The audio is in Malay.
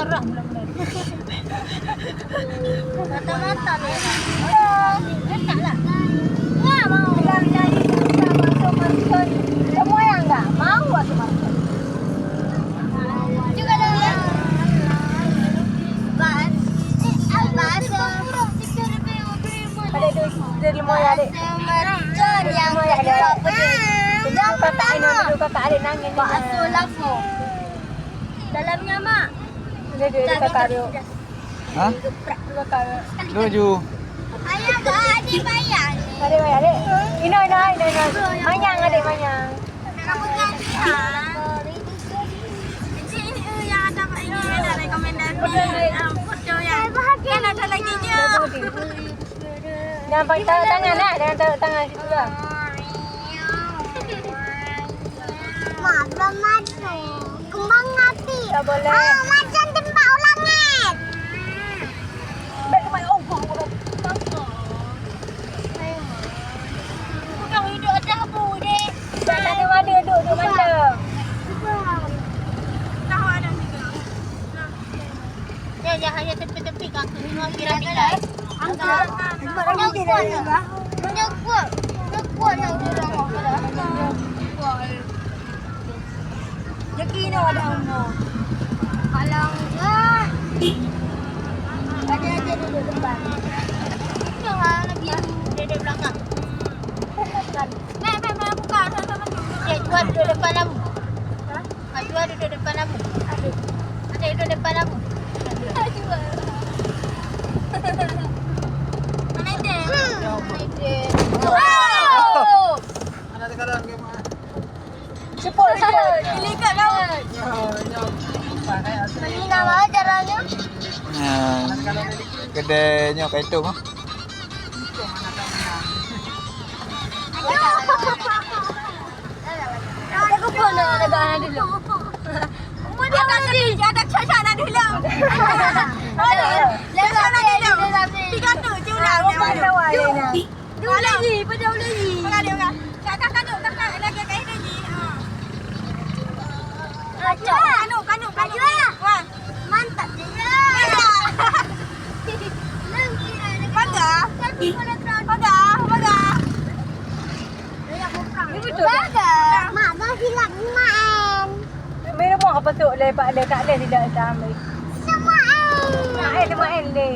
darah mula-mula. Mata-mata ni. Enaklah. Wah, mau jadi masuk market. Semua yang enggak mau masuk market. Juga dah. Bas. Ada dari moya adik. Mercon yang ada apa dia? Sedang kakak ini dulu kakak adik nangis. Bakso lafo. Dalamnya mak. Ini dia kakak dia. Hah? Tuju. Ayah ke adik bayar. Adik bayar adik. Ino. Manyang adik manyang. Kamu kan? Ini yang ada ini ada rekomendasi. Foto yang kan ada lagi je. Jangan pakai taruh tangan lah. Jangan taruh tangan situ lah. Mak, belum masuk. Kembang mati. Tak boleh. Macam tembak ulangit. Baik kemana? Oh, Kau hidup atas apa deh? tak ada mana duduk mana. Tahu ada juga. Ya, hanya tepi-tepi kaki semua piramid. Angkat. Menyekuat yang dirang aku. Jeki ni ada umur. Kalau enggak, Ada duduk depan. jangan lagi di belakang. Mek, buka sama-sama dulu. Ya, jual duduk depan kamu. Hah? Jual duduk depan kamu. Ada duduk depan kamu. Jual. Mana dia? Wow! Ada sekarang ke mana? Cepol. Dilikat kau. Ini nama caranya? Kedainya kayak itu mah. Aku pun nak negara dulu. Dia ada cacana dulu. Cacana dulu. 300 je ulang. Dua lagi, pejauh lagi. Kakak lagi kain lagi. Kanuk. Wah, mantap dia. Baga. Ini betul. Mak dah silap main. Mereka mau apa tu lepak dia tak ada tidak sampai. Sama Main le.